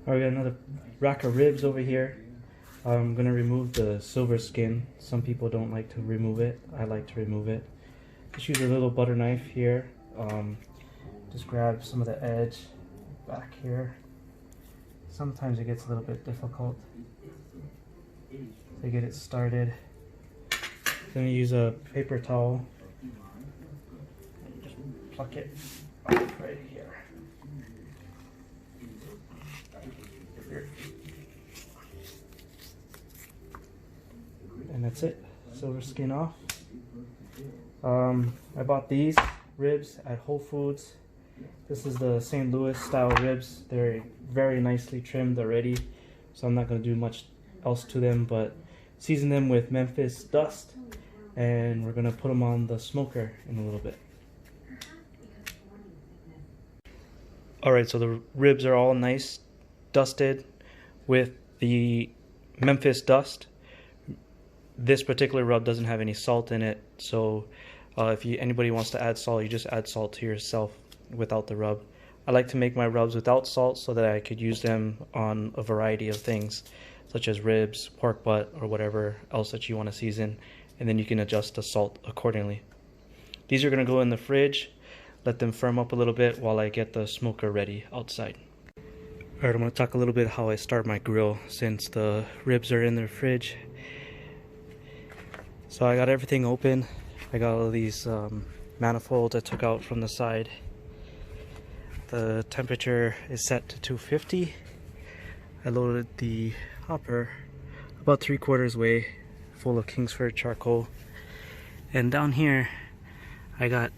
Alright, we got another rack of ribs over here. I'm gonna remove the silver skin. Some people don't like to remove it. I like to remove it. Just use a little butter knife here. Just grab some of the edge back here. Sometimes it gets a little bit difficult to get it started. Then you use a paper towel. Just pluck it off right here. And that's it. Silver skin off. I bought these ribs at Whole Foods. This is the St. Louis style ribs. They're very nicely trimmed already, so I'm not going to do much else to them, but season them with Memphis dust, and we're going to put them on the smoker in a little bit. Alright, so the ribs are all nice dusted with the Memphis dust. This particular rub doesn't have any salt in it, so if anybody wants to add salt, you just add salt to yourself without the rub. I like to make my rubs without salt so that I could use them on a variety of things, such as ribs, pork butt, or whatever else that you want to season, and then you can adjust the salt accordingly. These are going to go in the fridge, let them firm up a little bit while I get the smoker ready outside. Alright, I'm going to talk a little bit how I start my grill since the ribs are in the fridge. So I got everything open. I got all these manifolds I took out from the side. The temperature is set to 250. I loaded the hopper about 3/4 way full of Kingsford charcoal. And down here I got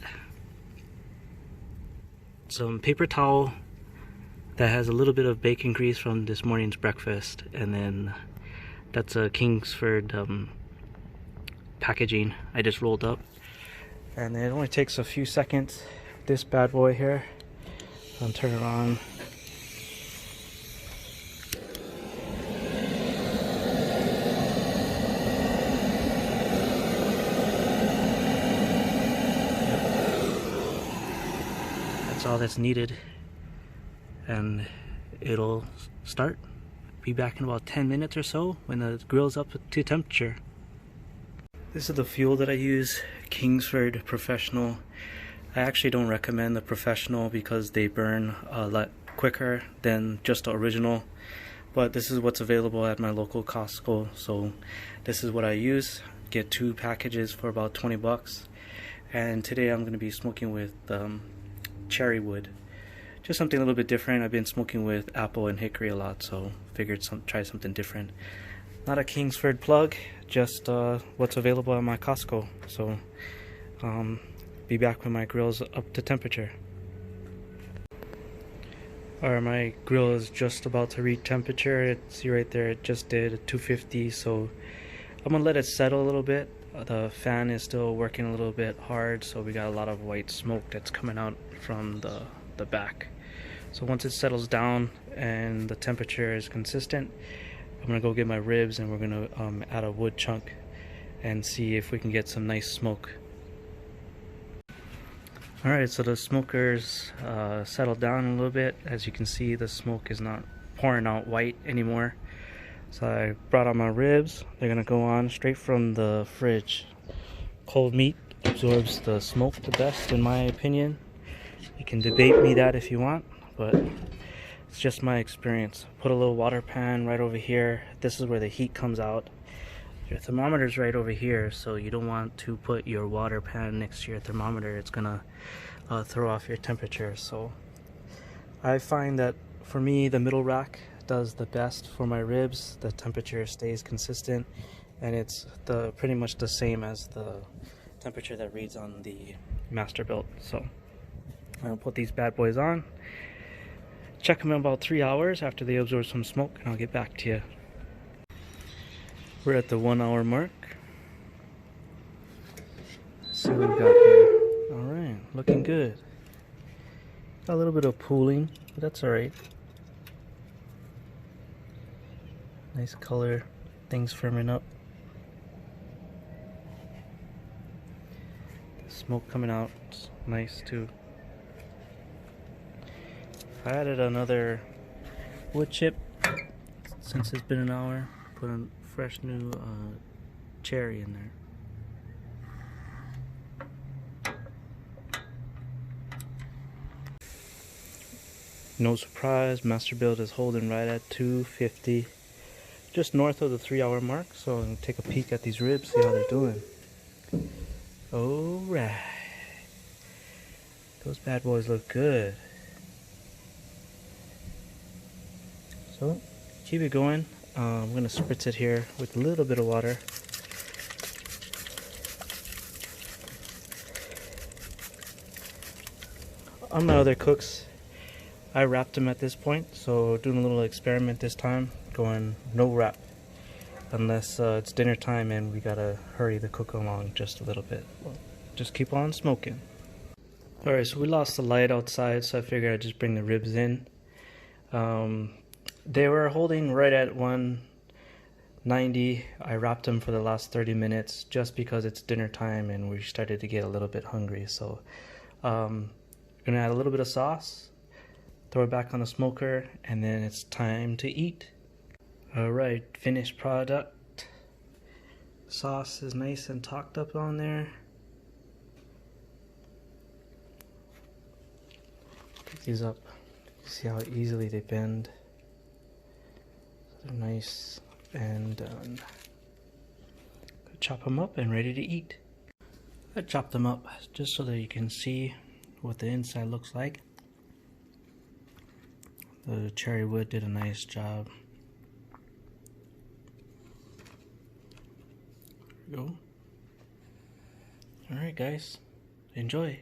some paper towel that has a little bit of bacon grease from this morning's breakfast, and then that's a Kingsford packaging I just rolled up, and it only takes a few seconds. This bad boy here, I'll turn it on. That's all that's needed, and it'll start. Be back in about 10 minutes or so when the grill's up to temperature. This is the fuel that I use, Kingsford Professional. I actually don't recommend the Professional because they burn a lot quicker than just the original, but this is what's available at my local Costco, so this is what I use. Get 2 packages for about 20 bucks. And today I'm going to be smoking with cherry wood. Just something a little bit different. I've been smoking with apple and hickory a lot, so figured try something different. Not a Kingsford plug, just what's available at my Costco. So be back when my grill's up to temperature. Alright, my grill is just about to reach temperature. See right there, it just did 250, so I'm gonna let it settle a little bit. The fan is still working a little bit hard, so we got a lot of white smoke that's coming out from the back. So once it settles down and the temperature is consistent, I'm gonna go get my ribs, and we're gonna add a wood chunk and see if we can get some nice smoke. Alright, so the smoker's settled down a little bit. As you can see, the smoke is not pouring out white anymore. So I brought out my ribs. They're gonna go on straight from the fridge. Cold meat absorbs the smoke the best, in my opinion. You can debate me that if you want, but it's just my experience. Put a little water pan right over here. This is where the heat comes out. Your thermometer's right over here, so you don't want to put your water pan next to your thermometer. It's gonna throw off your temperature. So I find that for me, the middle rack does the best for my ribs. The temperature stays consistent, and it's pretty much the same as the temperature that reads on the Masterbuilt. So I'm gonna put these bad boys on. Check them in about 3 hours after they absorb some smoke, and I'll get back to you. We're at the 1 hour mark. Let's see what we got here. Alright, looking good. Got a little bit of pooling, but that's alright. Nice color, things firming up. The smoke coming out, it's nice too. I added another wood chip. Since it's been an hour, put a fresh new cherry in there. No surprise, Masterbuilt is holding right at 250, just north of the 3-hour mark. So I'm gonna take a peek at these ribs, see how they're doing. Alright, those bad boys look good. So keep it going. I'm gonna spritz it here with a little bit of water. On my other cooks, I wrapped them at this point, so doing a little experiment this time, going no wrap, unless it's dinner time and we gotta hurry the cook along just a little bit. Just keep on smoking. Alright, so we lost the light outside, so I figured I'd just bring the ribs in. They were holding right at 190. I wrapped them for the last 30 minutes just because it's dinner time and we started to get a little bit hungry. So gonna add a little bit of sauce, throw it back on the smoker, and then it's time to eat. Alright, finished product. Sauce is nice and tocked up on there. Pick these up. See how easily they bend. They're nice and done. Chop them up and ready to eat. I chopped them up just so that you can see what the inside looks like. The cherry wood did a nice job. There we go. Alright guys, enjoy.